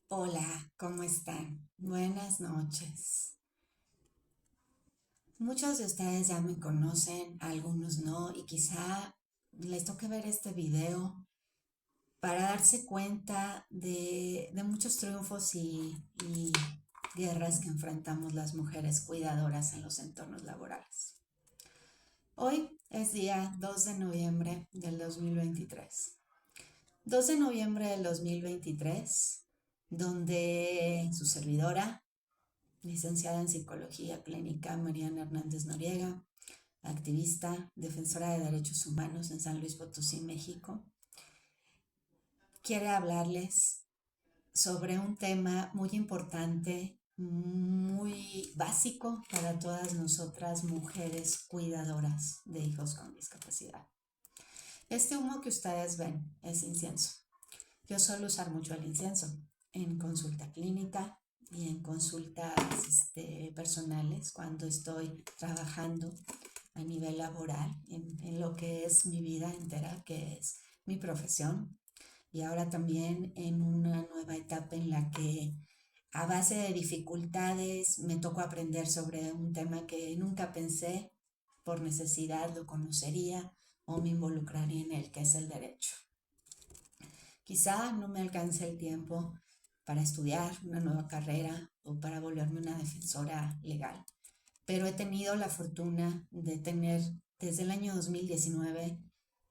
Hola, ¿cómo están? Buenas noches. Muchos de ustedes ya me conocen, algunos no, y quizá les toque ver este video para darse cuenta de muchos triunfos y guerras que enfrentamos las mujeres cuidadoras en los entornos laborales. Hoy es día 2 de noviembre del 2023. 2 de noviembre del 2023, donde su servidora, licenciada en Psicología Clínica Mariana Hernández Noriega, activista, defensora de derechos humanos en San Luis Potosí, México, quiere hablarles sobre un tema muy importante, muy básico para todas nosotras mujeres cuidadoras de hijos con discapacidad. Este humo que ustedes ven es incienso. Yo suelo usar mucho el incienso en consulta clínica y en consultas personales cuando estoy trabajando a nivel laboral en lo que es mi vida entera, que es mi profesión, y ahora también en una nueva etapa en la que a base de dificultades me tocó aprender sobre un tema que nunca pensé por necesidad lo conocería o me involucraría en él, que es el derecho. Quizá no me alcance el tiempo para estudiar una nueva carrera o para volverme una defensora legal, pero he tenido la fortuna de tener desde el año 2019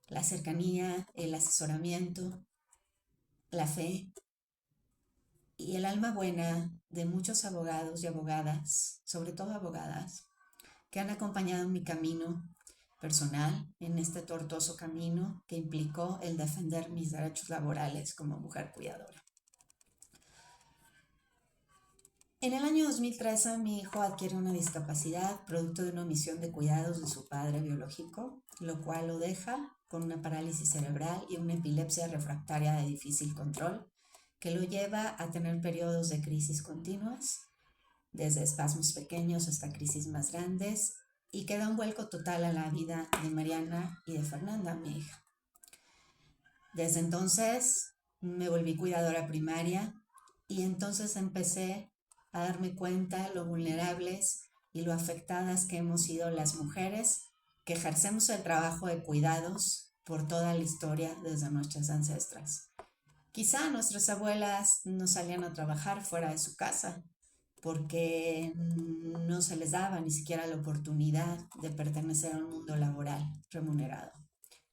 la cercanía, el asesoramiento, la fe y el alma buena de muchos abogados y abogadas, sobre todo abogadas, que han acompañado mi camino personal en este tortuoso camino que implicó el defender mis derechos laborales como mujer cuidadora. En el año 2013 mi hijo adquiere una discapacidad producto de una omisión de cuidados de su padre biológico, lo cual lo deja con una parálisis cerebral y una epilepsia refractaria de difícil control, que lo lleva a tener periodos de crisis continuas, desde espasmos pequeños hasta crisis más grandes, y que da un vuelco total a la vida de Mariana y de Fernanda, mi hija. Desde entonces me volví cuidadora primaria y entonces empecé a darme cuenta lo vulnerables y lo afectadas que hemos sido las mujeres que ejercemos el trabajo de cuidados por toda la historia desde nuestras ancestras. Quizá nuestras abuelas no salían a trabajar fuera de su casa porque no se les daba ni siquiera la oportunidad de pertenecer a un mundo laboral remunerado.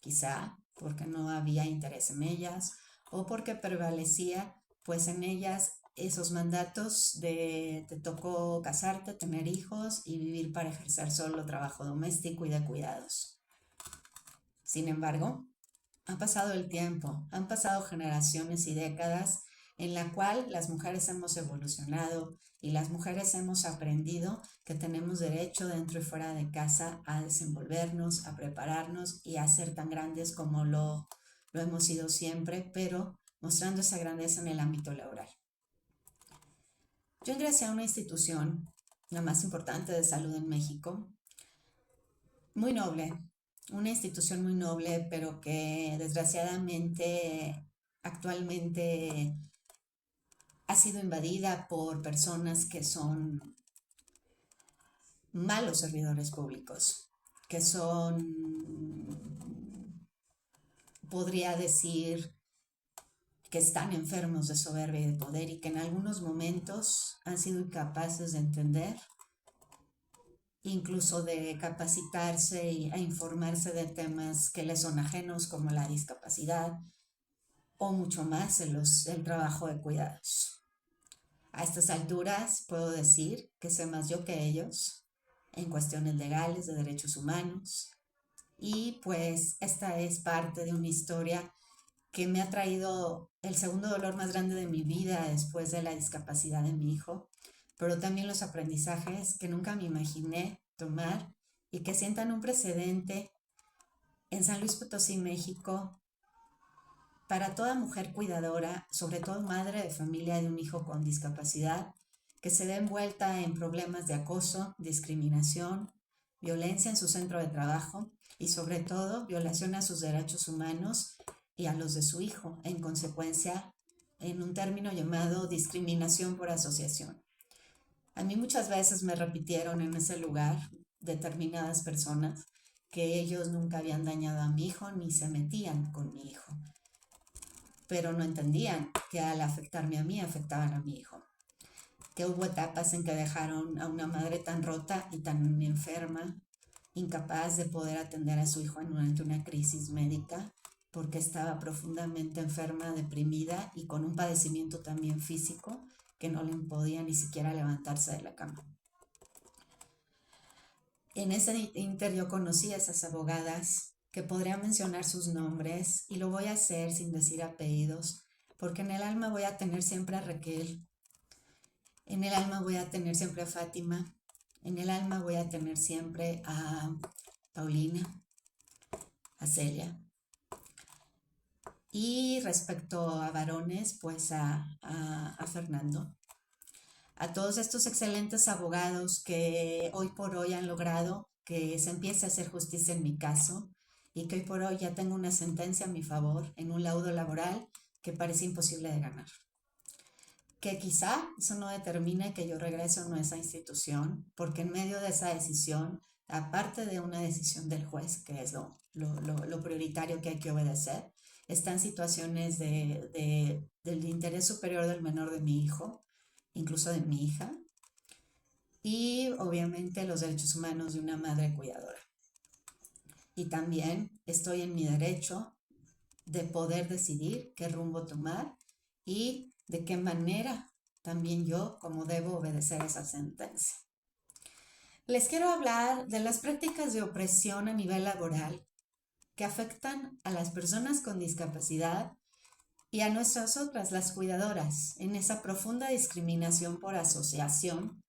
Quizá porque no había interés en ellas o porque prevalecía pues en ellas esos mandatos de te tocó casarte, tener hijos y vivir para ejercer solo trabajo doméstico y de cuidados. Sin embargo, ha pasado el tiempo, han pasado generaciones y décadas en la cual las mujeres hemos evolucionado y las mujeres hemos aprendido que tenemos derecho dentro y fuera de casa a desenvolvernos, a prepararnos y a ser tan grandes como lo hemos sido siempre, pero mostrando esa grandeza en el ámbito laboral. Yo ingresé a una institución, la más importante de salud en México, muy noble, una institución muy noble, pero que desgraciadamente actualmente ha sido invadida por personas que son malos servidores públicos, que son, podría decir, que están enfermos de soberbia y de poder y que en algunos momentos han sido incapaces de entender, incluso de capacitarse e informarse de temas que les son ajenos como la discapacidad o mucho más el trabajo de cuidados. A estas alturas puedo decir que sé más yo que ellos en cuestiones legales de derechos humanos y pues esta es parte de una historia que me ha traído el segundo dolor más grande de mi vida después de la discapacidad de mi hijo, pero también los aprendizajes que nunca me imaginé tomar y que sientan un precedente en San Luis Potosí, México, para toda mujer cuidadora, sobre todo madre de familia de un hijo con discapacidad, que se ve envuelta en problemas de acoso, discriminación, violencia en su centro de trabajo y sobre todo violación a sus derechos humanos y a los de su hijo, en consecuencia en un término llamado discriminación por asociación. A mí muchas veces me repitieron en ese lugar determinadas personas que ellos nunca habían dañado a mi hijo ni se metían con mi hijo, pero no entendían que al afectarme a mí afectaban a mi hijo, que hubo etapas en que dejaron a una madre tan rota y tan enferma, incapaz de poder atender a su hijo durante una crisis médica, porque estaba profundamente enferma, deprimida y con un padecimiento también físico que no le podía ni siquiera levantarse de la cama. En ese inter yo conocí a esas abogadas que podría mencionar sus nombres y lo voy a hacer sin decir apellidos, porque en el alma voy a tener siempre a Raquel, en el alma voy a tener siempre a Fátima, en el alma voy a tener siempre a Paulina, a Celia. Y respecto a varones, pues a Fernando. A todos estos excelentes abogados que hoy por hoy han logrado que se empiece a hacer justicia en mi caso y que hoy por hoy ya tengo una sentencia a mi favor en un laudo laboral que parece imposible de ganar. Que quizá eso no determine que yo regrese o no a esa institución, porque en medio de esa decisión, aparte de una decisión del juez, que es lo prioritario que hay que obedecer, están situaciones del interés superior del menor de mi hijo, incluso de mi hija, y obviamente los derechos humanos de una madre cuidadora. Y también estoy en mi derecho de poder decidir qué rumbo tomar y de qué manera también yo como debo obedecer esa sentencia. Les quiero hablar de las prácticas de opresión a nivel laboral que afectan a las personas con discapacidad y a nuestras otras, las cuidadoras, en esa profunda discriminación por asociación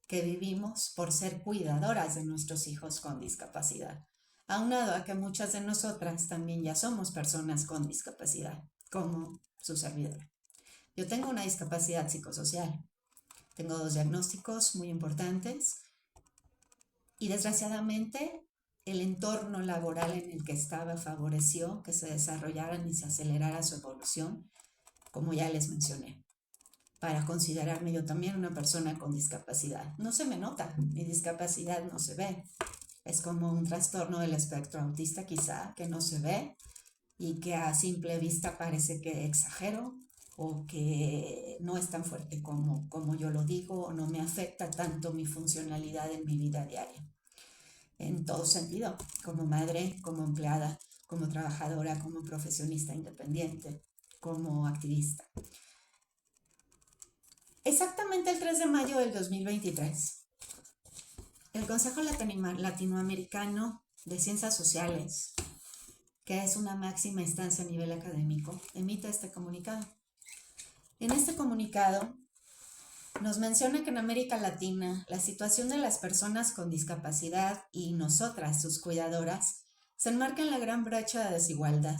que vivimos por ser cuidadoras de nuestros hijos con discapacidad. Aunado a que muchas de nosotras también ya somos personas con discapacidad, como su servidora. Yo tengo una discapacidad psicosocial, tengo 2 diagnósticos muy importantes y desgraciadamente el entorno laboral en el que estaba favoreció que se desarrollaran y se acelerara su evolución, como ya les mencioné, para considerarme yo también una persona con discapacidad. No se me nota, mi discapacidad no se ve. Es como un trastorno del espectro autista quizá, que no se ve y que a simple vista parece que exagero o que no es tan fuerte como yo lo digo o no me afecta tanto mi funcionalidad en mi vida diaria. En todo sentido, como madre, como empleada, como trabajadora, como profesionista independiente, como activista. Exactamente el 3 de mayo del 2023, el Consejo Latinoamericano de Ciencias Sociales, que es una máxima instancia a nivel académico, emite este comunicado. En este comunicado nos menciona que en América Latina la situación de las personas con discapacidad y nosotras, sus cuidadoras, se enmarca en la gran brecha de desigualdad.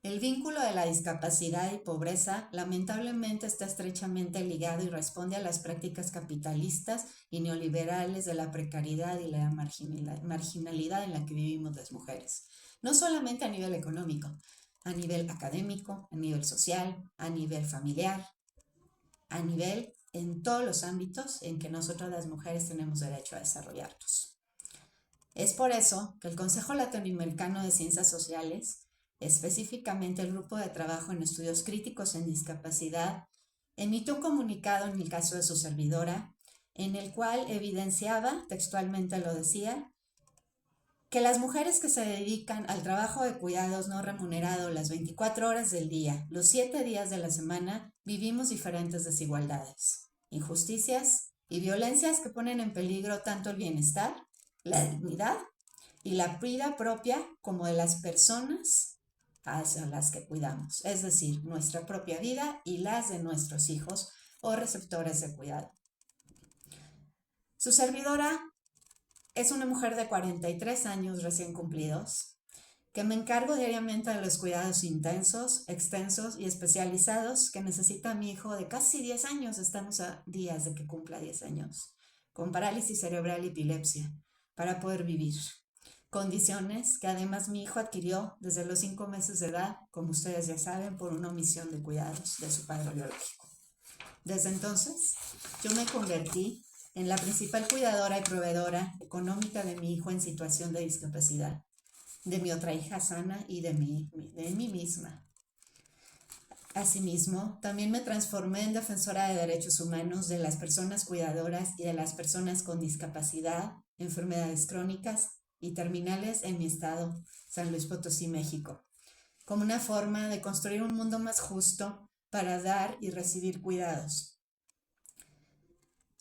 El vínculo de la discapacidad y pobreza lamentablemente está estrechamente ligado y responde a las prácticas capitalistas y neoliberales de la precariedad y la marginalidad en la que vivimos las mujeres. No solamente a nivel económico, a nivel académico, a nivel social, a nivel familiar, a nivel en todos los ámbitos en que nosotras las mujeres tenemos derecho a desarrollarnos. Es por eso que el Consejo Latinoamericano de Ciencias Sociales, específicamente el Grupo de Trabajo en Estudios Críticos en Discapacidad, emitió un comunicado en el caso de su servidora, en el cual evidenciaba, textualmente lo decía, que las mujeres que se dedican al trabajo de cuidados no remunerado las 24 horas del día, los 7 días de la semana, vivimos diferentes desigualdades, injusticias y violencias que ponen en peligro tanto el bienestar, la dignidad y la vida propia como de las personas hacia las que cuidamos, es decir, nuestra propia vida y las de nuestros hijos o receptores de cuidado. Su servidora es una mujer de 43 años recién cumplidos, que me encargo diariamente de los cuidados intensos, extensos y especializados que necesita mi hijo de casi 10 años, estamos a días de que cumpla 10 años, con parálisis cerebral y epilepsia, para poder vivir. Condiciones que además mi hijo adquirió desde los 5 meses de edad, como ustedes ya saben, por una omisión de cuidados de su padre biológico. Desde entonces, yo me convertí en la principal cuidadora y proveedora económica de mi hijo en situación de discapacidad, de mi otra hija Sana y de mí misma. Asimismo, también me transformé en defensora de derechos humanos de las personas cuidadoras y de las personas con discapacidad, enfermedades crónicas y terminales en mi estado, San Luis Potosí, México, como una forma de construir un mundo más justo para dar y recibir cuidados.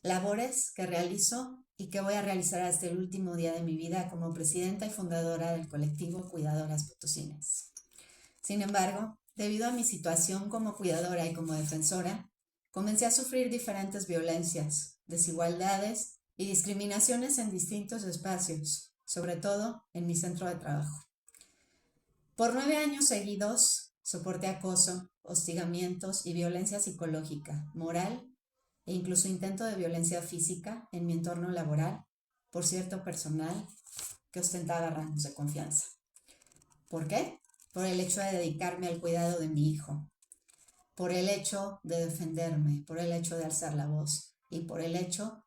Labores que realizo y que voy a realizar hasta el último día de mi vida como presidenta y fundadora del colectivo Cuidadoras Potosinas. Sin embargo, debido a mi situación como cuidadora y como defensora, comencé a sufrir diferentes violencias, desigualdades y discriminaciones en distintos espacios, sobre todo en mi centro de trabajo. Por 9 años seguidos, soporté acoso, hostigamientos y violencia psicológica, moral e incluso intento de violencia física en mi entorno laboral por cierto personal que ostentaba rangos de confianza. ¿Por qué? Por el hecho de dedicarme al cuidado de mi hijo, por el hecho de defenderme, por el hecho de alzar la voz y por el hecho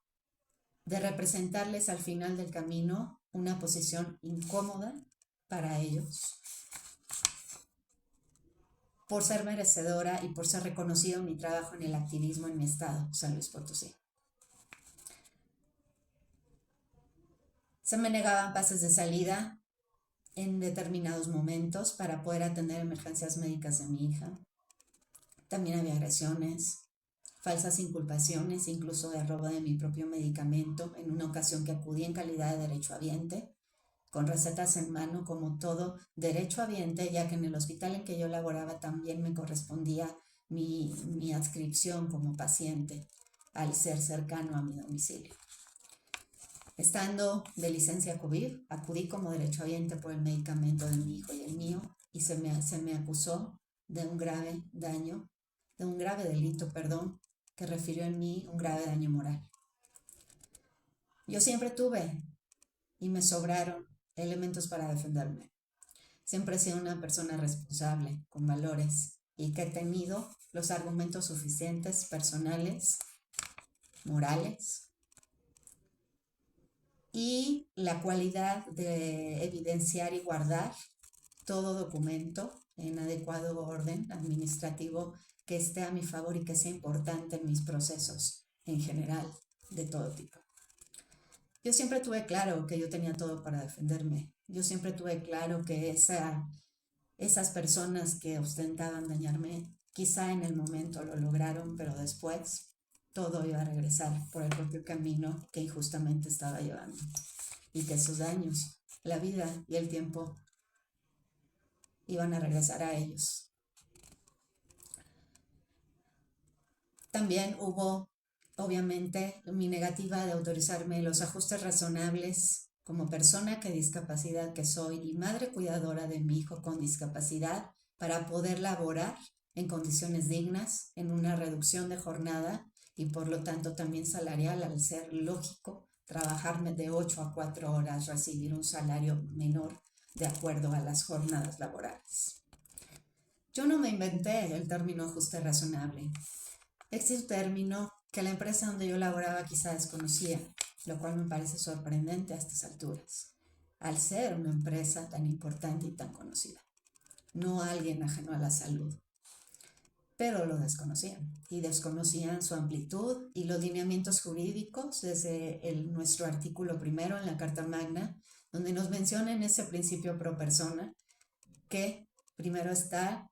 de representarles al final del camino una posición incómoda para ellos, por ser merecedora y por ser reconocido mi trabajo en el activismo en mi estado, San Luis Potosí. Se me negaban pases de salida en determinados momentos para poder atender emergencias médicas de mi hija. También había agresiones, falsas inculpaciones, incluso de robo de mi propio medicamento, en una ocasión que acudí en calidad de derechohabiente, con recetas en mano como todo derechohabiente, ya que en el hospital en que yo laboraba también me correspondía mi adscripción como paciente al ser cercano a mi domicilio. Estando de licencia COVID, acudí como derechohabiente por el medicamento de mi hijo y el mío y se me acusó de un grave delito, que refirió en mí un grave daño moral. Yo siempre tuve y me sobraron elementos para defenderme. Siempre he sido una persona responsable, con valores y que he tenido los argumentos suficientes, personales, morales, y la cualidad de evidenciar y guardar todo documento en adecuado orden administrativo que esté a mi favor y que sea importante en mis procesos en general de todo tipo. Yo siempre tuve claro que yo tenía todo para defenderme. Yo siempre tuve claro que esas personas que ostentaban dañarme, quizá en el momento lo lograron, pero después todo iba a regresar por el propio camino que injustamente estaba llevando. Y que sus daños, la vida y el tiempo iban a regresar a ellos. También hubo, obviamente, mi negativa de autorizarme los ajustes razonables como persona con discapacidad que soy y madre cuidadora de mi hijo con discapacidad para poder laborar en condiciones dignas, en una reducción de jornada y por lo tanto también salarial, al ser lógico trabajar de 8 a 4 horas, recibir un salario menor de acuerdo a las jornadas laborales. Yo no me inventé el término ajuste razonable. Este es un término que la empresa donde yo laboraba quizá desconocía, lo cual me parece sorprendente a estas alturas, al ser una empresa tan importante y tan conocida, no alguien ajeno a la salud. Pero lo desconocían y desconocían su amplitud y los lineamientos jurídicos desde nuestro artículo primero en la Carta Magna, donde nos menciona en ese principio pro persona que primero está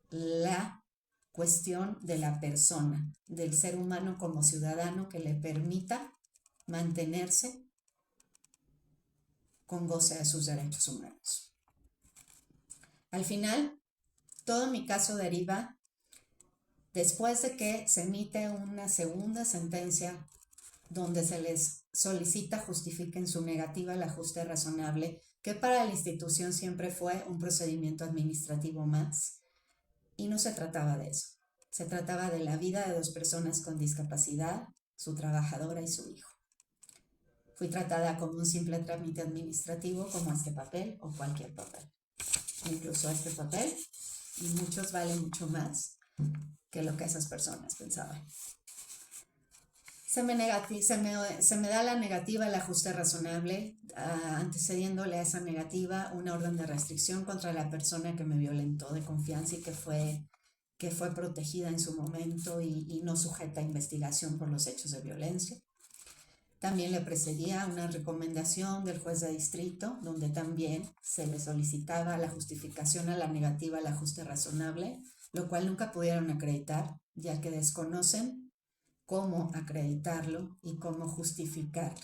la cuestión de la persona, del ser humano como ciudadano que le permita mantenerse con goce de sus derechos humanos. Al final, todo mi caso deriva después de que se emite una segunda sentencia donde se les solicita justifiquen su negativa al ajuste razonable, que para la institución siempre fue un procedimiento administrativo más, y no se trataba de eso. Se trataba de la vida de 2 personas con discapacidad, su trabajadora y su hijo. Fui tratada como un simple trámite administrativo, como este papel o cualquier papel. Incluso este papel, y muchos valen mucho más que lo que esas personas pensaban. Se me da la negativa el ajuste razonable, antecediéndole a esa negativa una orden de restricción contra la persona que me violentó de confianza y que fue protegida en su momento y no sujeta a investigación por los hechos de violencia. También le precedía una recomendación del juez de distrito, donde también se le solicitaba la justificación a la negativa al ajuste razonable, lo cual nunca pudieron acreditar, ya que desconocen cómo acreditarlo y cómo justificarlo.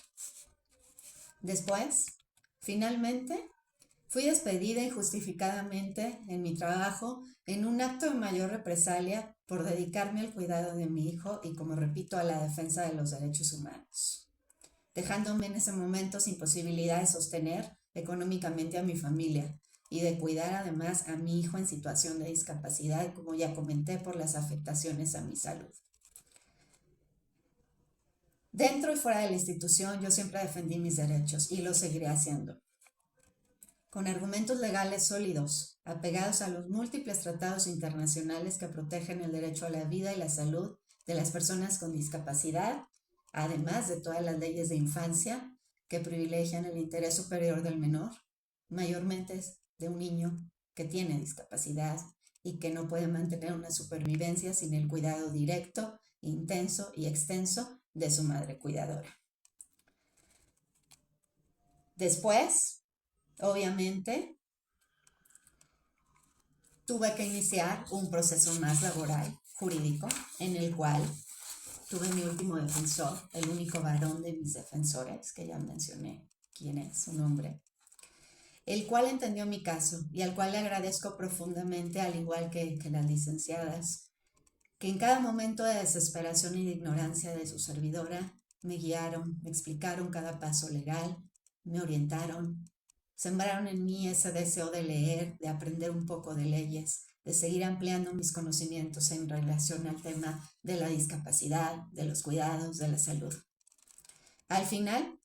Después, finalmente, fui despedida injustificadamente en mi trabajo en un acto de mayor represalia por dedicarme al cuidado de mi hijo y, como repito, a la defensa de los derechos humanos, dejándome en ese momento sin posibilidad de sostener económicamente a mi familia y de cuidar además a mi hijo en situación de discapacidad, como ya comenté, por las afectaciones a mi salud. Dentro y fuera de la institución yo siempre defendí mis derechos y lo seguiré haciendo, con argumentos legales sólidos, apegados a los múltiples tratados internacionales que protegen el derecho a la vida y la salud de las personas con discapacidad, además de todas las leyes de infancia que privilegian el interés superior del menor, mayormente de un niño que tiene discapacidad y que no puede mantener una supervivencia sin el cuidado directo, intenso y extenso de su madre cuidadora. Después, obviamente, tuve que iniciar un proceso más laboral, jurídico, en el cual tuve mi último defensor, el único varón de mis defensores, que ya mencioné quién es, su nombre, el cual entendió mi caso y al cual le agradezco profundamente, al igual que las licenciadas, que en cada momento de desesperación y de ignorancia de su servidora me guiaron, me explicaron cada paso legal, me orientaron, sembraron en mí ese deseo de leer, de aprender un poco de leyes, de seguir ampliando mis conocimientos en relación al tema de la discapacidad, de los cuidados, de la salud. Al final,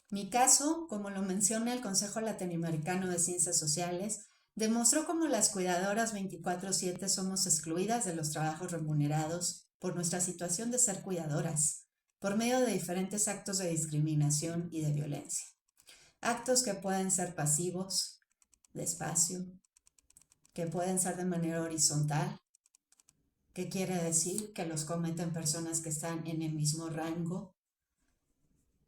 mi caso, como lo menciona el Consejo Latinoamericano de Ciencias Sociales, demostró cómo las cuidadoras 24/7 somos excluidas de los trabajos remunerados por nuestra situación de ser cuidadoras, por medio de diferentes actos de discriminación y de violencia. Actos que pueden ser pasivos, despacio, que pueden ser de manera horizontal, que quiere decir que los cometen personas que están en el mismo rango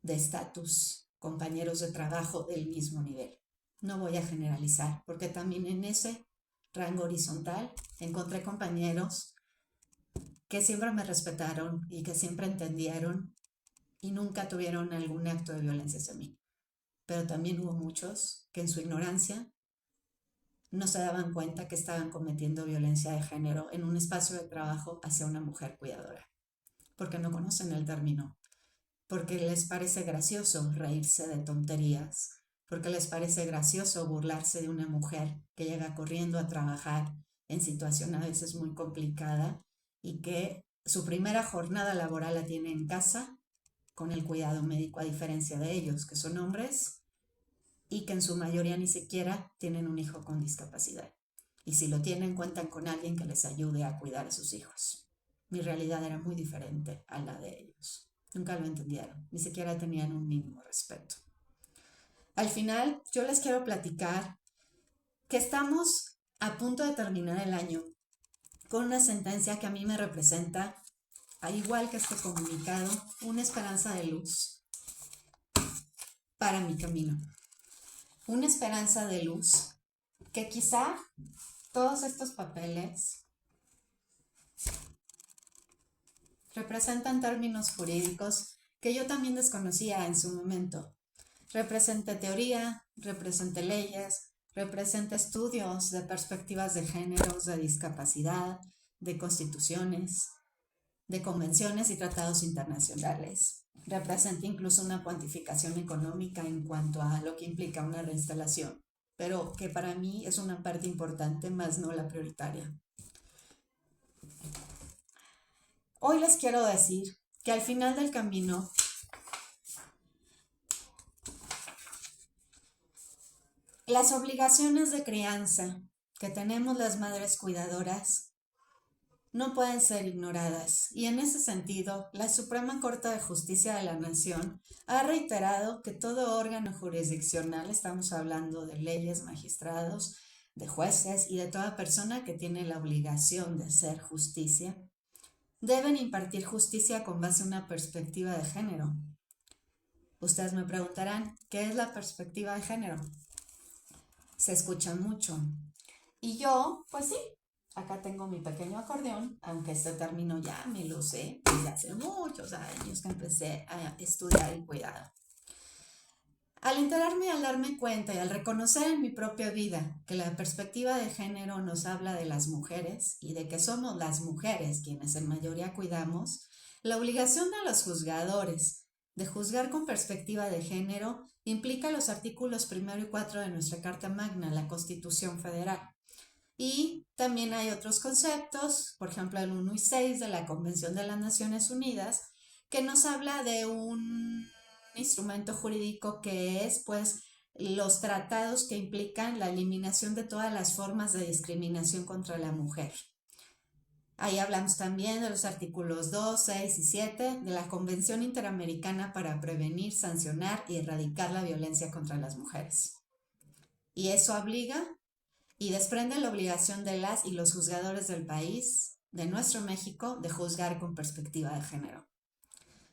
de estatus, compañeros de trabajo del mismo nivel. No voy a generalizar, porque también en ese rango horizontal encontré compañeros que siempre me respetaron y que siempre entendieron y nunca tuvieron algún acto de violencia hacia mí. Pero también hubo muchos que en su ignorancia no se daban cuenta que estaban cometiendo violencia de género en un espacio de trabajo hacia una mujer cuidadora, porque no conocen el término, porque les parece gracioso reírse de tonterías, porque les parece gracioso burlarse de una mujer que llega corriendo a trabajar en situación a veces muy complicada y que su primera jornada laboral la tiene en casa con el cuidado médico, a diferencia de ellos, que son hombres y que en su mayoría ni siquiera tienen un hijo con discapacidad. Y si lo tienen, cuentan con alguien que les ayude a cuidar a sus hijos. Mi realidad era muy diferente a la de ellos. Nunca lo entendieron, ni siquiera tenían un mínimo respeto. Al final, yo les quiero platicar que estamos a punto de terminar el año con una sentencia que a mí me representa, al igual que este comunicado, una esperanza de luz para mi camino. Una esperanza de luz que quizá todos estos papeles representan términos jurídicos que yo también desconocía en su momento. Representa teoría, representa leyes, representa estudios de perspectivas de géneros, de discapacidad, de constituciones, de convenciones y tratados internacionales. Representa incluso una cuantificación económica en cuanto a lo que implica una reinstalación, pero que para mí es una parte importante, más no la prioritaria. Hoy les quiero decir que al final del camino Las obligaciones de crianza que tenemos las madres cuidadoras no pueden ser ignoradas y en ese sentido la Suprema Corte de Justicia de la Nación ha reiterado que todo órgano jurisdiccional, estamos hablando de leyes, magistrados, de jueces y de toda persona que tiene la obligación de hacer justicia, deben impartir justicia con base en una perspectiva de género. Ustedes me preguntarán, ¿qué es la perspectiva de género? Se escucha mucho. Y yo, pues sí, acá tengo mi pequeño acordeón, aunque este término ya me lo sé desde hace muchos años que empecé a estudiar el cuidado. Al enterarme y al darme cuenta y al reconocer en mi propia vida que la perspectiva de género nos habla de las mujeres y de que somos las mujeres quienes en mayoría cuidamos, la obligación de los juzgadores de juzgar con perspectiva de género implica los artículos 1 y 4 de nuestra Carta Magna, la Constitución Federal. Y también hay otros conceptos, por ejemplo el 1 y 6 de la Convención de las Naciones Unidas, que nos habla de un instrumento jurídico que es pues los tratados que implican la eliminación de todas las formas de discriminación contra la mujer. Ahí hablamos también de los artículos 2, 6 y 7 de la Convención Interamericana para prevenir, sancionar y erradicar la violencia contra las mujeres. Y eso obliga y desprende la obligación de las y los juzgadores del país, de nuestro México, de juzgar con perspectiva de género.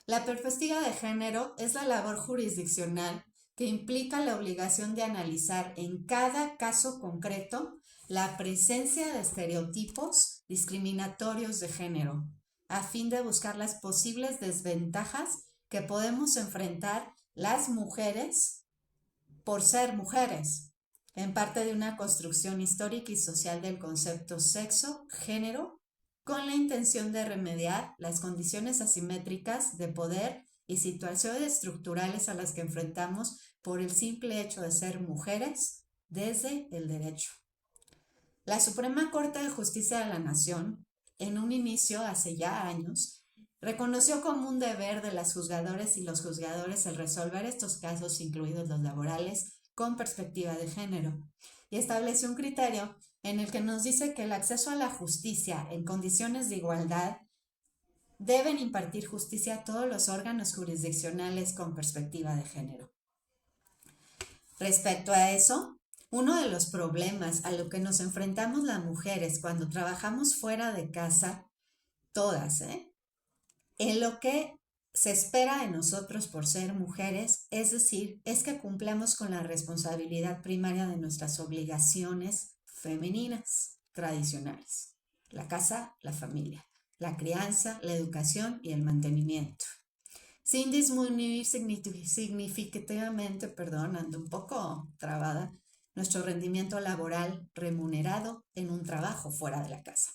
La perspectiva de género es la labor jurisdiccional que implica la obligación de analizar en cada caso concreto la presencia de estereotipos discriminatorios de género, a fin de buscar las posibles desventajas que podemos enfrentar las mujeres por ser mujeres, en parte de una construcción histórica y social del concepto sexo, género, con la intención de remediar las condiciones asimétricas de poder y situaciones estructurales a las que enfrentamos por el simple hecho de ser mujeres desde el derecho. La Suprema Corte de Justicia de la Nación, en un inicio hace ya años, reconoció como un deber de las juzgadoras y los juzgadores el resolver estos casos, incluidos los laborales, con perspectiva de género, y estableció un criterio en el que nos dice que el acceso a la justicia en condiciones de igualdad deben impartir justicia a todos los órganos jurisdiccionales con perspectiva de género. Respecto a eso, uno de los problemas a lo que nos enfrentamos las mujeres cuando trabajamos fuera de casa, todas, en lo que se espera de nosotros por ser mujeres, es decir, es que cumplamos con la responsabilidad primaria de nuestras obligaciones femeninas tradicionales: la casa, la familia, la crianza, la educación y el mantenimiento. Sin disminuir significativamente, ando un poco trabada, nuestro rendimiento laboral remunerado en un trabajo fuera de la casa,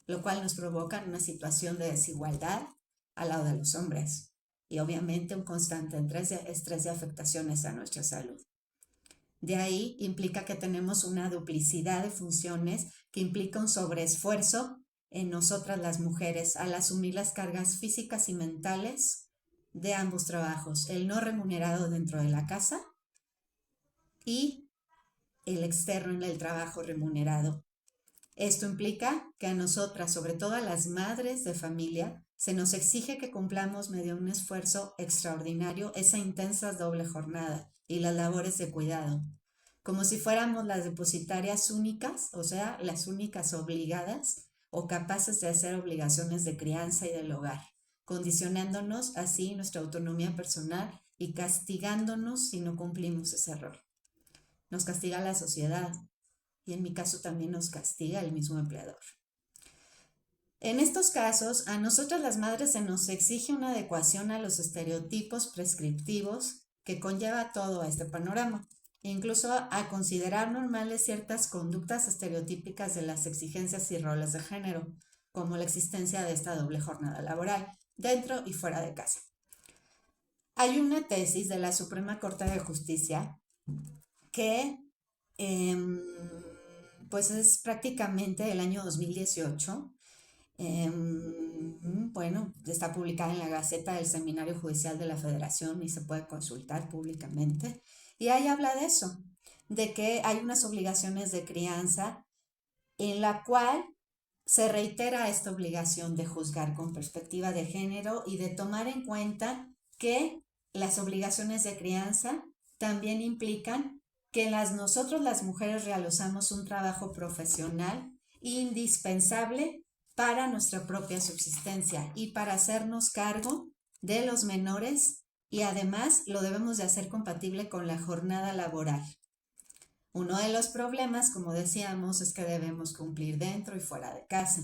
lo cual nos provoca una situación de desigualdad al lado de los hombres y obviamente un constante estrés y afectaciones a nuestra salud. De ahí implica que tenemos una duplicidad de funciones que implica un sobreesfuerzo en nosotras las mujeres al asumir las cargas físicas y mentales de ambos trabajos, el no remunerado dentro de la casa y el externo en el trabajo remunerado. Esto implica que a nosotras, sobre todo a las madres de familia, se nos exige que cumplamos medio un esfuerzo extraordinario esa intensa doble jornada y las labores de cuidado, como si fuéramos las depositarias únicas, o sea, las únicas obligadas o capaces de hacer obligaciones de crianza y del hogar, condicionándonos así nuestra autonomía personal y castigándonos si no cumplimos ese rol. Nos castiga la sociedad y en mi caso también nos castiga el mismo empleador. En estos casos, a nosotras las madres se nos exige una adecuación a los estereotipos prescriptivos que conlleva todo este panorama, incluso a considerar normales ciertas conductas estereotípicas de las exigencias y roles de género, como la existencia de esta doble jornada laboral, dentro y fuera de casa. Hay una tesis de la Suprema Corte de Justicia que pues es prácticamente del año 2018. Bueno, está publicada en la Gaceta del Seminario Judicial de la Federación y se puede consultar públicamente. Y ahí habla de eso, de que hay unas obligaciones de crianza en la cual se reitera esta obligación de juzgar con perspectiva de género y de tomar en cuenta que las obligaciones de crianza también implican que nosotros las mujeres realizamos un trabajo profesional indispensable para nuestra propia subsistencia y para hacernos cargo de los menores, y además lo debemos de hacer compatible con la jornada laboral. Uno de los problemas, como decíamos, es que debemos cumplir dentro y fuera de casa.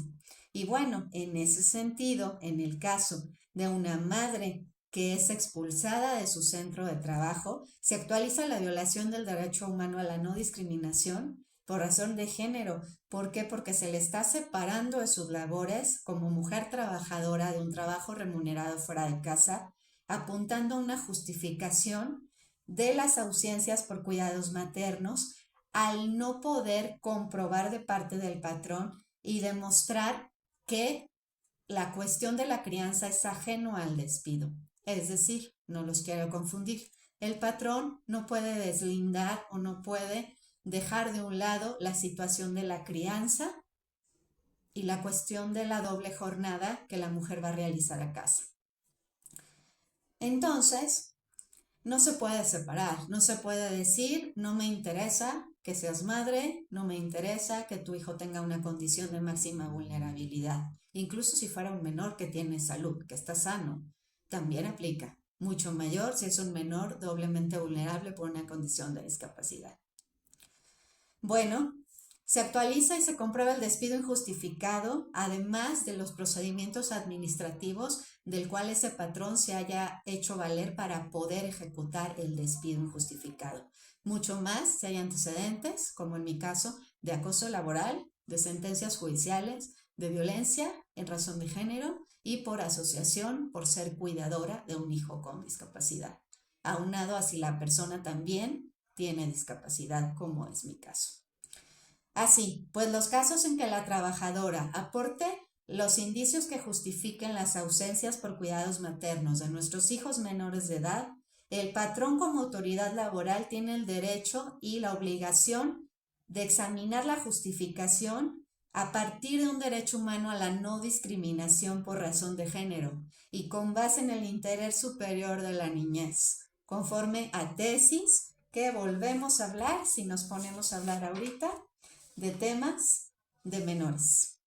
Y bueno, en ese sentido, en el caso de una madre que es expulsada de su centro de trabajo, se actualiza la violación del derecho humano a la no discriminación por razón de género. ¿Por qué? Porque se le está separando de sus labores como mujer trabajadora de un trabajo remunerado fuera de casa, apuntando a una justificación de las ausencias por cuidados maternos al no poder comprobar de parte del patrón y demostrar que la cuestión de la crianza es ajeno al despido. Es decir, no los quiero confundir. El patrón no puede deslindar o no puede dejar de un lado la situación de la crianza y la cuestión de la doble jornada que la mujer va a realizar a casa. Entonces, no se puede separar, no se puede decir, no me interesa que seas madre, no me interesa que tu hijo tenga una condición de máxima vulnerabilidad. Incluso si fuera un menor que tiene salud, que está sano, también aplica. Mucho mayor si es un menor doblemente vulnerable por una condición de discapacidad. Bueno, se actualiza y se comprueba el despido injustificado, además de los procedimientos administrativos del cual ese patrón se haya hecho valer para poder ejecutar el despido injustificado. Mucho más si hay antecedentes, como en mi caso, de acoso laboral, de sentencias judiciales, de violencia en razón de género y por asociación por ser cuidadora de un hijo con discapacidad. Aunado a si la persona también tiene discapacidad, como es mi caso. Así, pues los casos en que la trabajadora aporte los indicios que justifiquen las ausencias por cuidados maternos de nuestros hijos menores de edad, el patrón como autoridad laboral tiene el derecho y la obligación de examinar la justificación a partir de un derecho humano a la no discriminación por razón de género y con base en el interés superior de la niñez, conforme a tesis que volvemos a hablar, si nos ponemos a hablar ahorita, de temas de menores,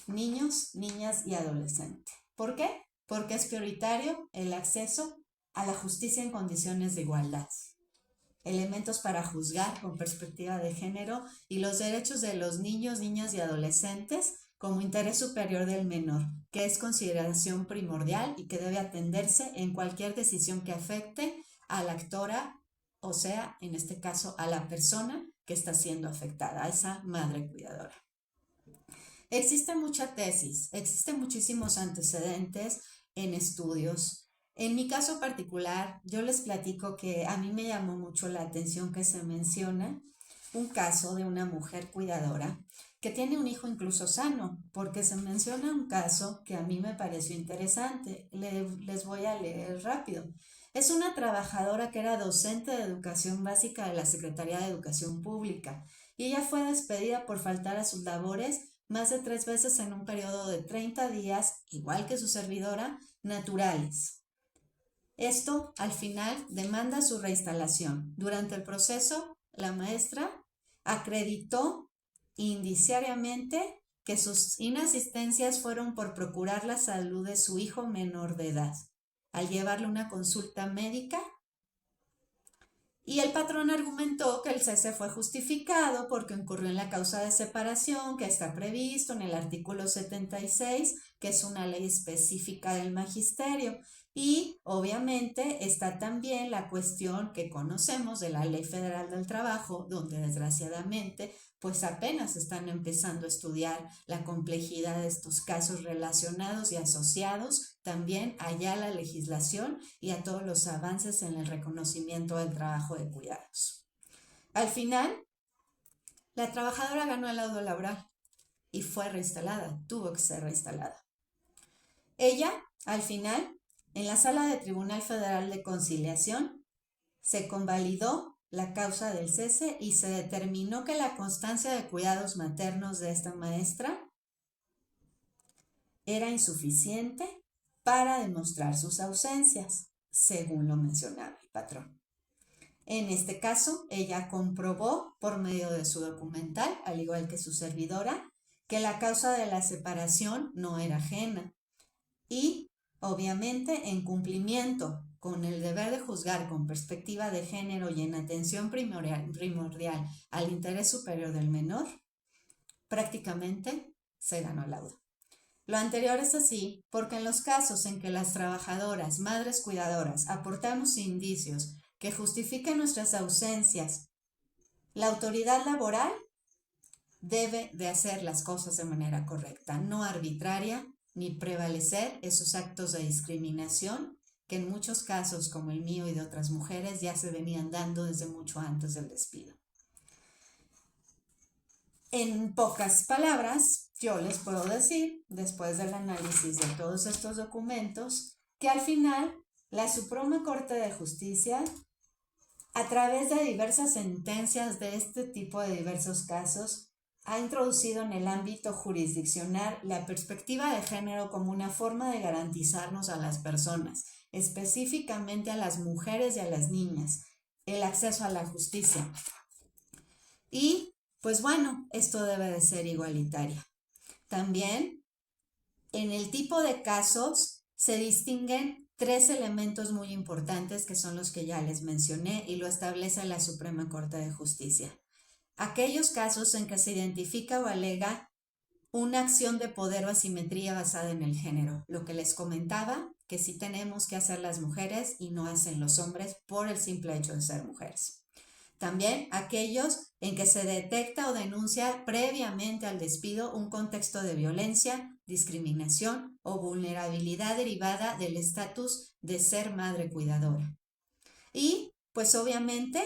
niños, niñas y adolescentes. ¿Por qué? Porque es prioritario el acceso a la justicia en condiciones de igualdad, elementos para juzgar con perspectiva de género y los derechos de los niños, niñas y adolescentes como interés superior del menor, que es consideración primordial y que debe atenderse en cualquier decisión que afecte a la actora, o sea, en este caso, a la persona que está siendo afectada, a esa madre cuidadora. Existe mucha tesis, existen muchísimos antecedentes en estudios. En mi caso particular, yo les platico que a mí me llamó mucho la atención que se menciona un caso de una mujer cuidadora que tiene un hijo incluso sano, porque se menciona un caso que a mí me pareció interesante. Les voy a leer rápido. Es una trabajadora que era docente de educación básica de la Secretaría de Educación Pública y ella fue despedida por faltar a sus labores más de 3 veces en un periodo de 30 días, igual que su servidora, naturales. Esto, al final, demanda su reinstalación. Durante el proceso, la maestra acreditó indiciariamente que sus inasistencias fueron por procurar la salud de su hijo menor de edad, al llevarle una consulta médica, y el patrón argumentó que el cese fue justificado porque incurrió en la causa de separación que está previsto en el artículo 76, que es una ley específica del magisterio. Y obviamente está también la cuestión que conocemos de la Ley Federal del Trabajo, donde desgraciadamente pues apenas están empezando a estudiar la complejidad de estos casos relacionados y asociados también allá a la legislación y a todos los avances en el reconocimiento del trabajo de cuidados. Al final, la trabajadora ganó el laudo laboral y fue reinstalada, tuvo que ser reinstalada. Ella, al final, en la sala de Tribunal Federal de Conciliación, se convalidó la causa del cese y se determinó que la constancia de cuidados maternos de esta maestra era insuficiente para demostrar sus ausencias, según lo mencionaba el patrón. En este caso, ella comprobó por medio de su documental, al igual que su servidora, que la causa de la separación no era ajena y, obviamente, en cumplimiento con el deber de juzgar con perspectiva de género y en atención primordial al interés superior del menor, prácticamente se ganó el laudo. Lo anterior es así porque en los casos en que las trabajadoras, madres cuidadoras, aportamos indicios que justifiquen nuestras ausencias, la autoridad laboral debe de hacer las cosas de manera correcta, no arbitraria, ni prevalecer esos actos de discriminación que en muchos casos, como el mío y de otras mujeres, ya se venían dando desde mucho antes del despido. En pocas palabras, yo les puedo decir, después del análisis de todos estos documentos, que al final la Suprema Corte de Justicia, a través de diversas sentencias de este tipo de diversos casos, ha introducido en el ámbito jurisdiccional la perspectiva de género como una forma de garantizarnos a las personas, específicamente a las mujeres y a las niñas, el acceso a la justicia. Y pues bueno, esto debe de ser igualitaria. También, en el tipo de casos se distinguen 3 elementos muy importantes que son los que ya les mencioné y lo establece la Suprema Corte de Justicia. Aquellos casos en que se identifica o alega una acción de poder o asimetría basada en el género, lo que les comentaba, que sí tenemos que hacer las mujeres y no hacen los hombres por el simple hecho de ser mujeres. También aquellos en que se detecta o denuncia previamente al despido un contexto de violencia, discriminación o vulnerabilidad derivada del estatus de ser madre cuidadora. Y, pues obviamente,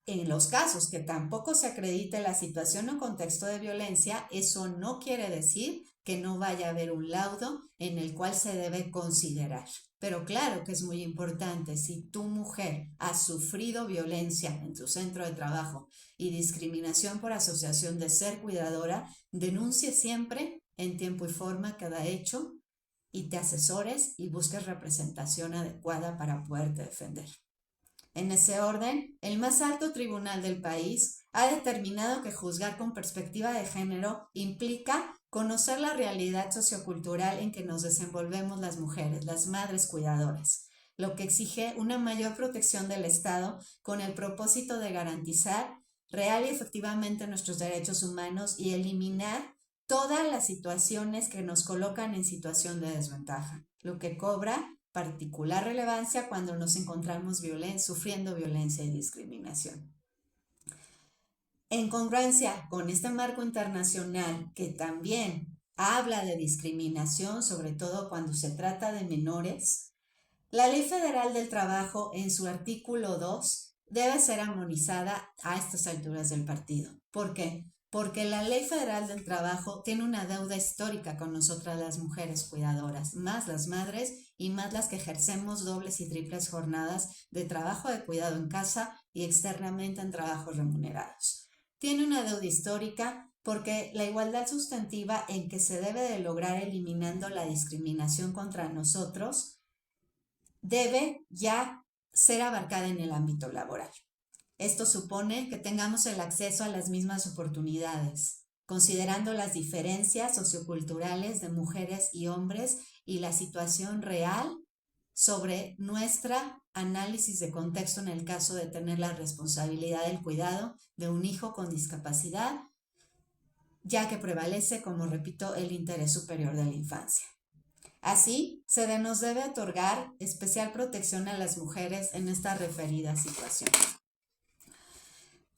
en los casos que tampoco se acredite la situación o contexto de violencia, eso no quiere decir que no vaya a haber un laudo en el cual se debe considerar. Pero claro que es muy importante, si tu mujer ha sufrido violencia en tu centro de trabajo y discriminación por asociación de ser cuidadora, denuncie siempre en tiempo y forma cada hecho y te asesores y busques representación adecuada para poderte defender. En ese orden, el más alto tribunal del país ha determinado que juzgar con perspectiva de género implica conocer la realidad sociocultural en que nos desenvolvemos las mujeres, las madres cuidadoras, lo que exige una mayor protección del Estado con el propósito de garantizar real y efectivamente nuestros derechos humanos y eliminar todas las situaciones que nos colocan en situación de desventaja, lo que cobra particular relevancia cuando nos encontramos sufriendo violencia y discriminación. En congruencia con este marco internacional que también habla de discriminación, sobre todo cuando se trata de menores, la Ley Federal del Trabajo en su artículo 2 debe ser armonizada a estas alturas del partido. ¿Por qué? Porque la Ley Federal del Trabajo tiene una deuda histórica con nosotras las mujeres cuidadoras, más las madres y más las que ejercemos dobles y triples jornadas de trabajo de cuidado en casa y externamente en trabajos remunerados. Tiene una deuda histórica porque la igualdad sustantiva en que se debe de lograr eliminando la discriminación contra nosotros debe ya ser abarcada en el ámbito laboral. Esto supone que tengamos el acceso a las mismas oportunidades, considerando las diferencias socioculturales de mujeres y hombres y la situación real sobre nuestro análisis de contexto en el caso de tener la responsabilidad del cuidado de un hijo con discapacidad, ya que prevalece, como repito, el interés superior de la infancia. Así, se nos debe otorgar especial protección a las mujeres en esta referida situación.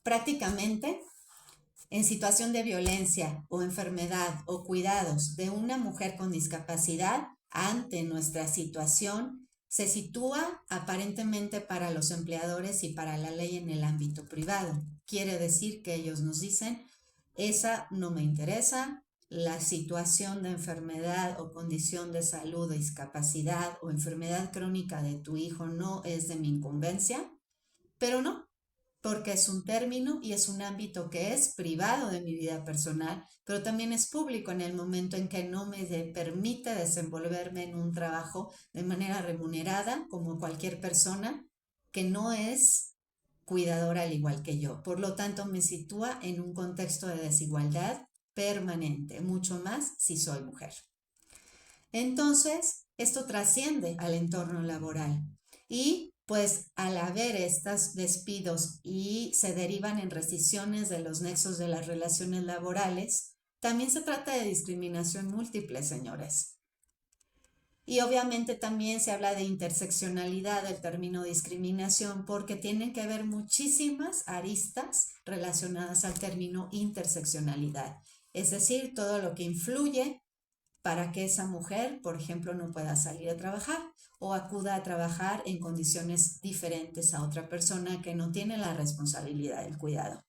Prácticamente, en situación de violencia o enfermedad o cuidados de una mujer con discapacidad, ante nuestra situación, se sitúa aparentemente para los empleadores y para la ley en el ámbito privado. Quiere decir que ellos nos dicen, esa no me interesa, la situación de enfermedad o condición de salud o discapacidad o enfermedad crónica de tu hijo no es de mi incumbencia, pero no. porque es un término y es un ámbito que es privado de mi vida personal, pero también es público en el momento en que no me permite desenvolverme en un trabajo de manera remunerada como cualquier persona que no es cuidadora al igual que yo. Por lo tanto, me sitúa en un contexto de desigualdad permanente, mucho más si soy mujer. Entonces, esto trasciende al entorno laboral y pues al haber estos despidos y se derivan en rescisiones de los nexos de las relaciones laborales, también se trata de discriminación múltiple, señores. Y obviamente también se habla de interseccionalidad del término discriminación porque tienen que ver muchísimas aristas relacionadas al término interseccionalidad, es decir, todo lo que influye para que esa mujer, por ejemplo, no pueda salir a trabajar o acuda a trabajar en condiciones diferentes a otra persona que no tiene la responsabilidad del cuidado.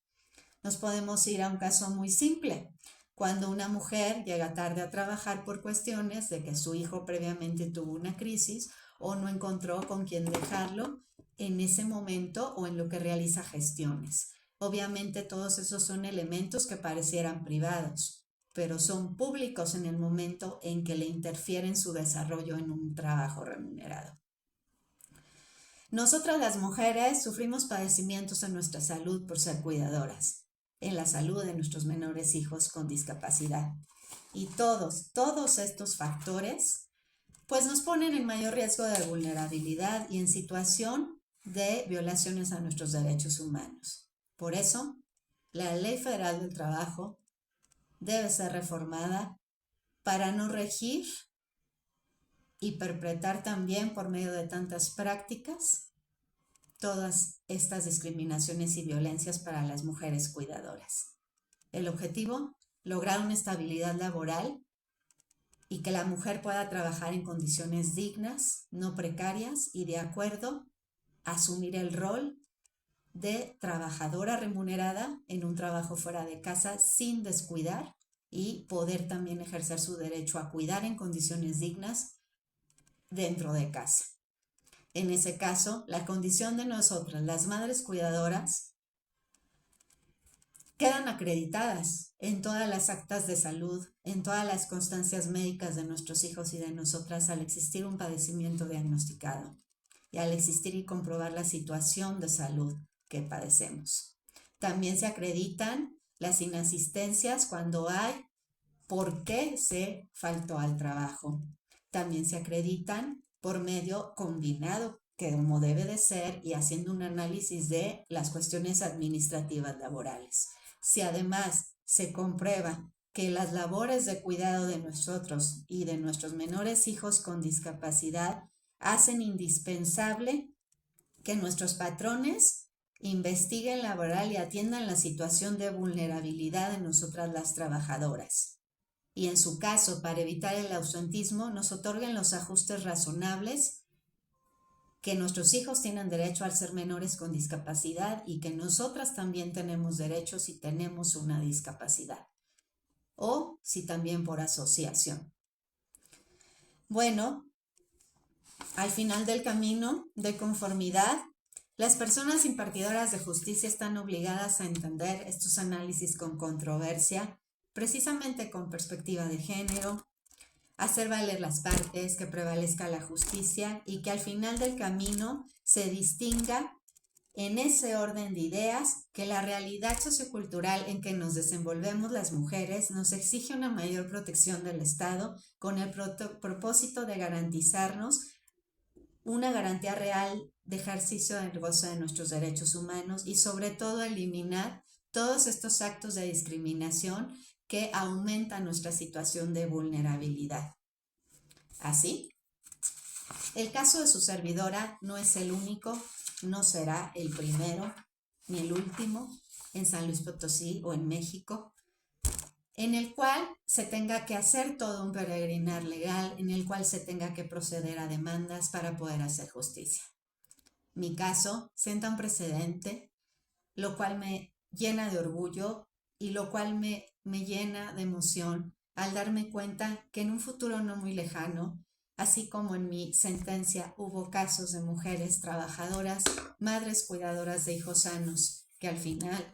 Nos podemos ir a un caso muy simple. Cuando una mujer llega tarde a trabajar por cuestiones de que su hijo previamente tuvo una crisis o no encontró con quién dejarlo en ese momento o en lo que realiza gestiones. Obviamente todos esos son elementos que parecieran privados, pero son públicos en el momento en que le interfieren su desarrollo en un trabajo remunerado. Nosotras las mujeres sufrimos padecimientos en nuestra salud por ser cuidadoras, en la salud de nuestros menores hijos con discapacidad. Y todos estos factores, pues nos ponen en mayor riesgo de vulnerabilidad y en situación de violaciones a nuestros derechos humanos. Por eso, la Ley Federal del Trabajo debe ser reformada para no regir y perpetrar también por medio de tantas prácticas todas estas discriminaciones y violencias para las mujeres cuidadoras. El objetivo, lograr una estabilidad laboral y que la mujer pueda trabajar en condiciones dignas, no precarias y de acuerdo a asumir el rol de trabajadora remunerada en un trabajo fuera de casa sin descuidar y poder también ejercer su derecho a cuidar en condiciones dignas dentro de casa. En ese caso, la condición de nosotras, las madres cuidadoras, quedan acreditadas en todas las actas de salud, en todas las constancias médicas de nuestros hijos y de nosotras al existir un padecimiento diagnosticado y al existir y comprobar la situación de salud que padecemos. También se acreditan las inasistencias cuando hay por qué se faltó al trabajo. También se acreditan por medio combinado, que como debe de ser, y haciendo un análisis de las cuestiones administrativas laborales. Si además se comprueba que las labores de cuidado de nosotros y de nuestros menores hijos con discapacidad hacen indispensable que nuestros patrones investiguen laboral y atiendan la situación de vulnerabilidad de nosotras las trabajadoras. Y en su caso, para evitar el ausentismo, nos otorguen los ajustes razonables que nuestros hijos tienen derecho al ser menores con discapacidad y que nosotras también tenemos derecho si tenemos una discapacidad o si también por asociación. Bueno, al final del camino de conformidad, las personas impartidoras de justicia están obligadas a entender estos análisis con controversia, precisamente con perspectiva de género, hacer valer las partes, que prevalezca la justicia y que al final del camino se distinga en ese orden de ideas que la realidad sociocultural en que nos desenvolvemos las mujeres nos exige una mayor protección del Estado con el propósito de garantizarnos una garantía real de ejercicio del gozo de nuestros derechos humanos y sobre todo eliminar todos estos actos de discriminación que aumentan nuestra situación de vulnerabilidad. Así, el caso de su servidora no es el único, no será el primero ni el último en San Luis Potosí o en México, en el cual se tenga que hacer todo un peregrinar legal, en el cual se tenga que proceder a demandas para poder hacer justicia. Mi caso sienta un precedente, lo cual me llena de orgullo y lo cual me llena de emoción al darme cuenta que en un futuro no muy lejano, así como en mi sentencia hubo casos de mujeres trabajadoras, madres cuidadoras de hijos sanos que al final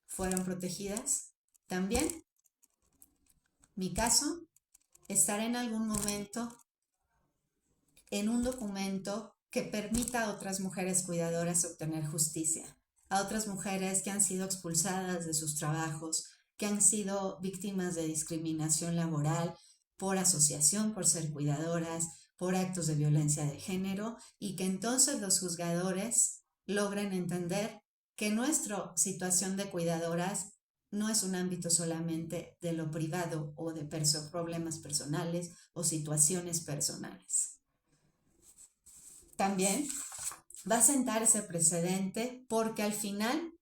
fueron protegidas. También, mi caso, estará en algún momento en un documento que permita a otras mujeres cuidadoras obtener justicia, a otras mujeres que han sido expulsadas de sus trabajos, que han sido víctimas de discriminación laboral por asociación, por ser cuidadoras, por actos de violencia de género, y que entonces los juzgadores logren entender que nuestra situación de cuidadoras no es un ámbito solamente de lo privado o de problemas personales o situaciones personales. También va a sentar ese precedente porque al final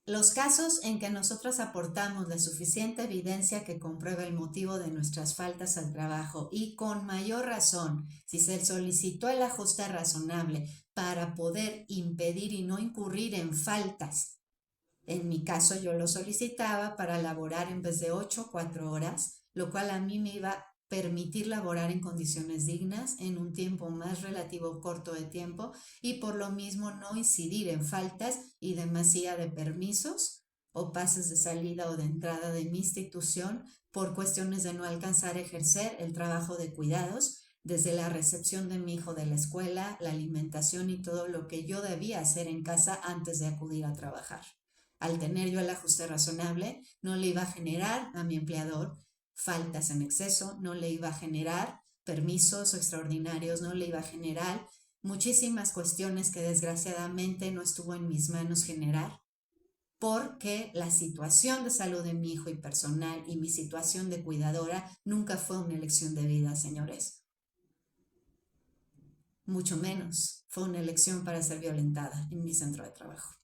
los casos en que nosotros aportamos la suficiente evidencia que comprueba el motivo de nuestras faltas al trabajo y con mayor razón, si se solicitó el ajuste razonable para poder impedir y no incurrir en faltas. En mi caso yo lo solicitaba para laborar en vez de 8, 4 horas, lo cual a mí me iba a permitir laborar en condiciones dignas en un tiempo más relativo corto de tiempo y por lo mismo no incidir en faltas y demasía de permisos o pases de salida o de entrada de mi institución por cuestiones de no alcanzar a ejercer el trabajo de cuidados desde la recepción de mi hijo de la escuela, la alimentación y todo lo que yo debía hacer en casa antes de acudir a trabajar. Al tener yo el ajuste razonable, no le iba a generar a mi empleador faltas en exceso, no le iba a generar permisos extraordinarios, no le iba a generar muchísimas cuestiones que desgraciadamente no estuvo en mis manos generar, porque la situación de salud de mi hijo y personal y mi situación de cuidadora nunca fue una elección de vida, señores. Mucho menos fue una elección para ser violentada en mi centro de trabajo.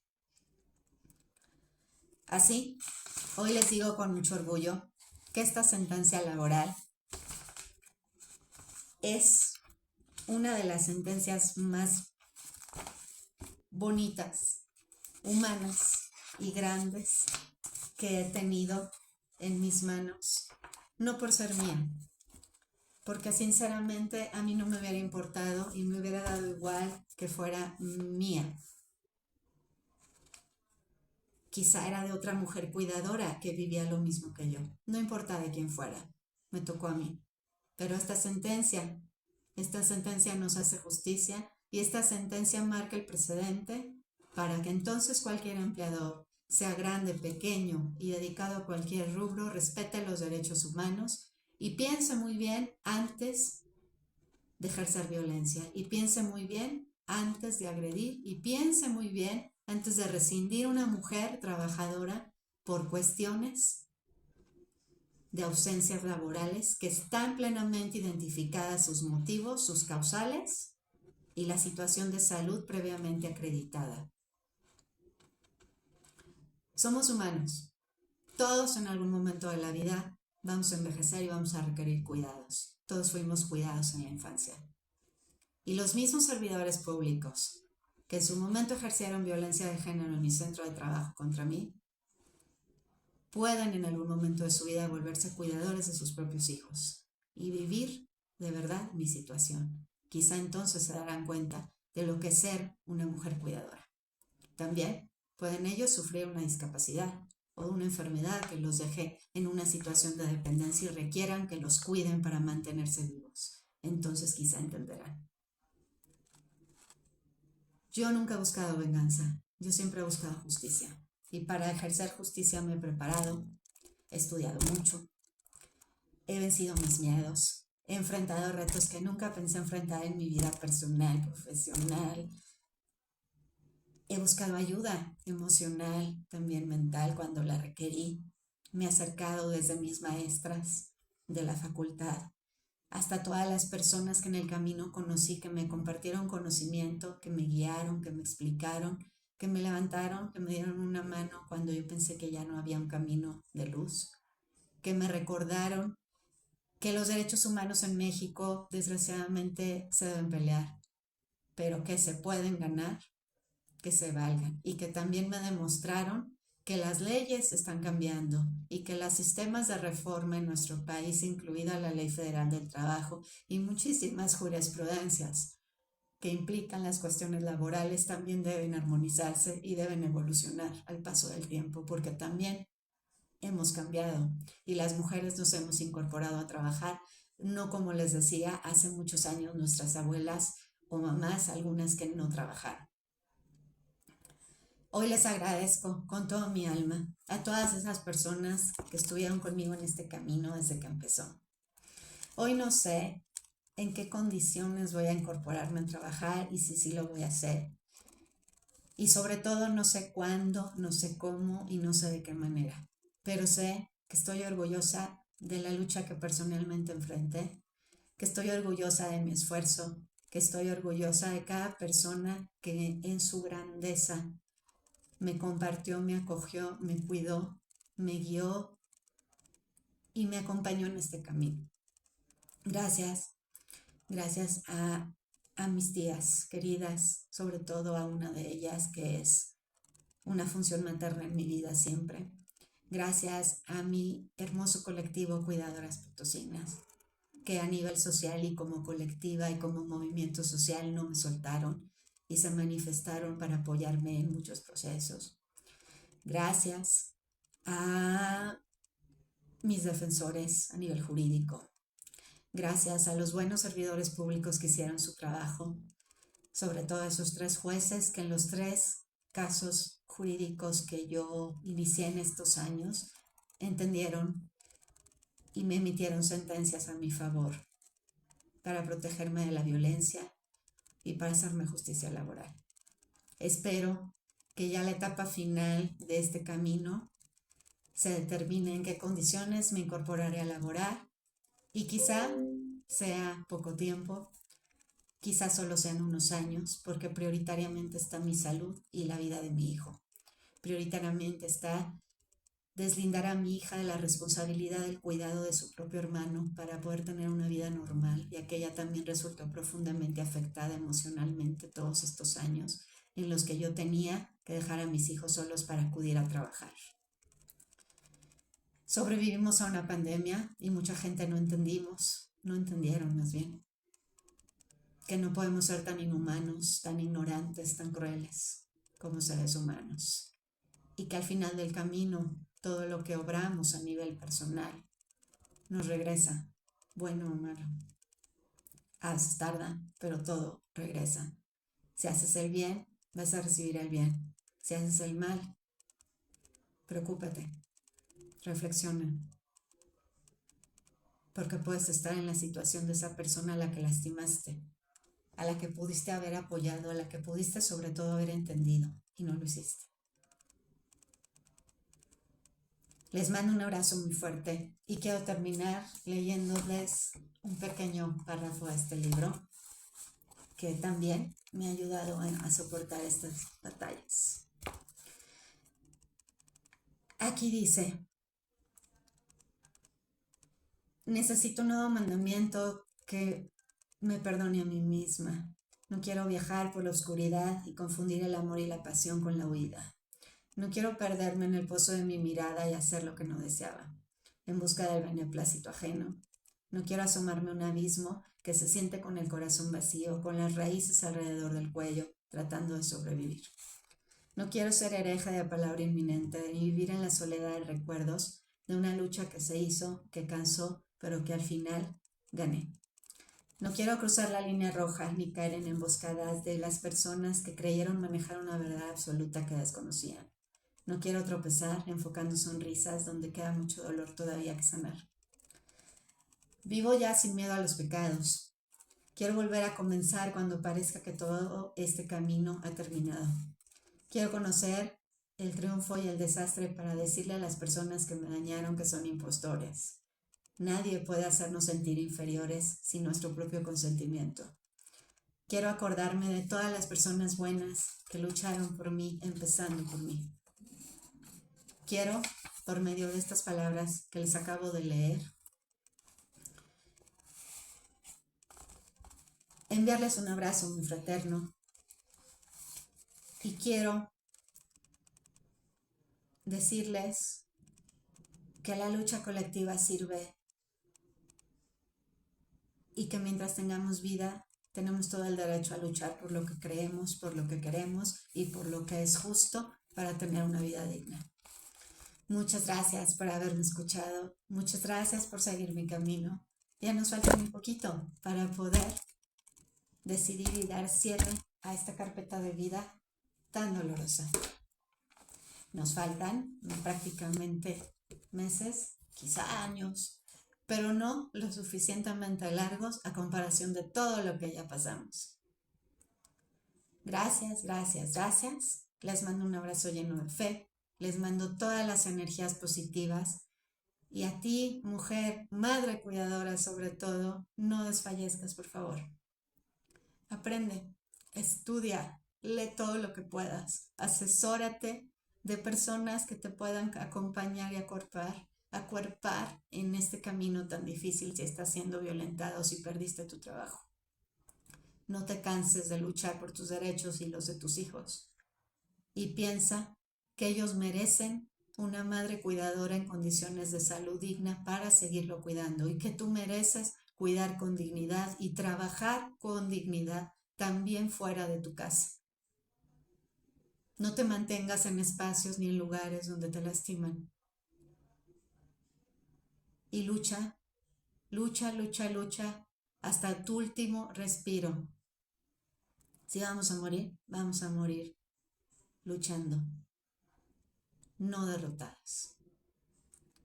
Así, hoy les digo con mucho orgullo que esta sentencia laboral es una de las sentencias más bonitas, humanas y grandes que he tenido en mis manos, no por ser mía, porque sinceramente a mí no me hubiera importado y me hubiera dado igual que fuera mía. Quizá era de otra mujer cuidadora que vivía lo mismo que yo. No importa de quién fuera, me tocó a mí. Pero esta sentencia nos hace justicia y esta sentencia marca el precedente para que entonces cualquier empleador, sea grande, pequeño y dedicado a cualquier rubro, respete los derechos humanos y piense muy bien antes de ejercer violencia y piense muy bien antes de agredir y piense muy bien antes de rescindir una mujer trabajadora por cuestiones de ausencias laborales que están plenamente identificadas sus motivos, sus causales y la situación de salud previamente acreditada. Somos humanos. Todos en algún momento de la vida vamos a envejecer y vamos a requerir cuidados. Todos fuimos cuidados en la infancia. Y los mismos servidores públicos que en su momento ejercieron violencia de género en mi centro de trabajo contra mí, puedan en algún momento de su vida volverse cuidadores de sus propios hijos y vivir de verdad mi situación. Quizá entonces se darán cuenta de lo que es ser una mujer cuidadora. También pueden ellos sufrir una discapacidad o una enfermedad que los deje en una situación de dependencia y requieran que los cuiden para mantenerse vivos. Entonces quizá entenderán. Yo nunca he buscado venganza, yo siempre he buscado justicia. Y para ejercer justicia me he preparado, he estudiado mucho, he vencido mis miedos, he enfrentado retos que nunca pensé enfrentar en mi vida personal, profesional. He buscado ayuda emocional, también mental cuando la requerí. Me he acercado desde mis maestras de la facultad hasta todas las personas que en el camino conocí, que me compartieron conocimiento, que me guiaron, que me explicaron, que me levantaron, que me dieron una mano cuando yo pensé que ya no había un camino de luz, que me recordaron que los derechos humanos en México desgraciadamente se deben pelear, pero que se pueden ganar, que se valgan, y que también me demostraron que las leyes están cambiando y que los sistemas de reforma en nuestro país, incluida la Ley Federal del Trabajo y muchísimas jurisprudencias que implican las cuestiones laborales también deben armonizarse y deben evolucionar al paso del tiempo, porque también hemos cambiado y las mujeres nos hemos incorporado a trabajar, no como les decía hace muchos años nuestras abuelas o mamás, algunas que no trabajaron. Hoy les agradezco con todo mi alma a todas esas personas que estuvieron conmigo en este camino desde que empezó. Hoy no sé en qué condiciones voy a incorporarme a trabajar y si sí lo voy a hacer. Y sobre todo no sé cuándo, no sé cómo y no sé de qué manera. Pero sé que estoy orgullosa de la lucha que personalmente enfrenté, que estoy orgullosa de mi esfuerzo, que estoy orgullosa de cada persona que en su grandeza me compartió, me acogió, me cuidó, me guió y me acompañó en este camino. Gracias. Gracias a mis tías queridas, sobre todo a una de ellas que es una función materna en mi vida siempre. Gracias a mi hermoso colectivo Cuidadoras Potosinas, que a nivel social y como colectiva y como movimiento social no me soltaron y se manifestaron para apoyarme en muchos procesos. Gracias a mis defensores a nivel jurídico. Gracias a los buenos servidores públicos que hicieron su trabajo, sobre todo a esos 3 jueces que en los 3 casos jurídicos que yo inicié en estos años entendieron y me emitieron sentencias a mi favor para protegerme de la violencia y para hacerme justicia laboral. Espero que ya la etapa final de este camino se determine en qué condiciones me incorporaré a laborar y quizá sea poco tiempo, quizás solo sean unos años, porque prioritariamente está mi salud y la vida de mi hijo. Prioritariamente está deslindar a mi hija de la responsabilidad del cuidado de su propio hermano para poder tener una vida normal, ya que ella también resultó profundamente afectada emocionalmente todos estos años en los que yo tenía que dejar a mis hijos solos para acudir a trabajar. Sobrevivimos a una pandemia y mucha gente no entendieron más bien, que no podemos ser tan inhumanos, tan ignorantes, tan crueles como seres humanos. Y que al final del camino, todo lo que obramos a nivel personal nos regresa, bueno o malo. A veces tarda, pero todo regresa. Si haces el bien, vas a recibir el bien. Si haces el mal, preocúpate, reflexiona, porque puedes estar en la situación de esa persona a la que lastimaste, a la que pudiste haber apoyado, a la que pudiste sobre todo haber entendido y no lo hiciste. Les mando un abrazo muy fuerte y quiero terminar leyéndoles un pequeño párrafo de este libro que también me ha ayudado a soportar estas batallas. Aquí dice: necesito un nuevo mandamiento que me perdone a mí misma. No quiero viajar por la oscuridad y confundir el amor y la pasión con la huida. No quiero perderme en el pozo de mi mirada y hacer lo que no deseaba, en busca del beneplácito ajeno. No quiero asomarme a un abismo que se siente con el corazón vacío, con las raíces alrededor del cuello, tratando de sobrevivir. No quiero ser hereje de palabra inminente, ni vivir en la soledad de recuerdos de una lucha que se hizo, que cansó, pero que al final gané. No quiero cruzar la línea roja ni caer en emboscadas de las personas que creyeron manejar una verdad absoluta que desconocían. No quiero tropezar enfocando sonrisas donde queda mucho dolor todavía que sanar. Vivo ya sin miedo a los pecados. Quiero volver a comenzar cuando parezca que todo este camino ha terminado. Quiero conocer el triunfo y el desastre para decirle a las personas que me dañaron que son impostores. Nadie puede hacernos sentir inferiores sin nuestro propio consentimiento. Quiero acordarme de todas las personas buenas que lucharon por mí, empezando por mí. Quiero, por medio de estas palabras que les acabo de leer, enviarles un abrazo muy fraterno y quiero decirles que la lucha colectiva sirve y que mientras tengamos vida tenemos todo el derecho a luchar por lo que creemos, por lo que queremos y por lo que es justo para tener una vida digna. Muchas gracias por haberme escuchado. Muchas gracias por seguir mi camino. Ya nos falta un poquito para poder decidir y dar cierre a esta carpeta de vida tan dolorosa. Nos faltan prácticamente meses, quizá años, pero no lo suficientemente largos a comparación de todo lo que ya pasamos. Gracias, gracias, gracias. Les mando un abrazo lleno de fe. Les mando todas las energías positivas. Y a ti, mujer, madre cuidadora sobre todo, no desfallezcas, por favor. Aprende, estudia, lee todo lo que puedas. Asesórate de personas que te puedan acompañar y acuerpar en este camino tan difícil si estás siendo violentada o si perdiste tu trabajo. No te canses de luchar por tus derechos y los de tus hijos. Y piensa que ellos merecen una madre cuidadora en condiciones de salud digna para seguirlo cuidando y que tú mereces cuidar con dignidad y trabajar con dignidad también fuera de tu casa. No te mantengas en espacios ni en lugares donde te lastiman. Y lucha, lucha, lucha, lucha hasta tu último respiro. Si vamos a morir luchando, no derrotadas.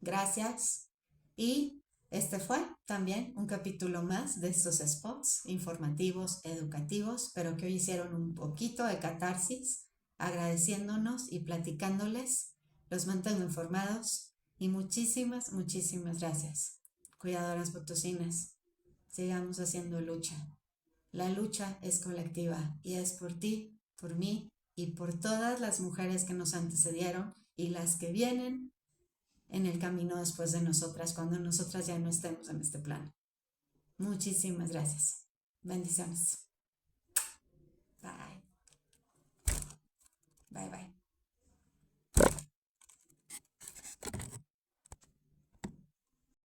Gracias. Y este fue también un capítulo más de estos spots informativos, educativos, pero que hoy hicieron un poquito de catarsis, agradeciéndonos y platicándoles. Los mantengo informados y muchísimas, muchísimas gracias. Cuidadoras potosinas, sigamos haciendo lucha. La lucha es colectiva y es por ti, por mí y por todas las mujeres que nos antecedieron y las que vienen en el camino después de nosotras, cuando nosotras ya no estemos en este plano. Muchísimas gracias. Bendiciones.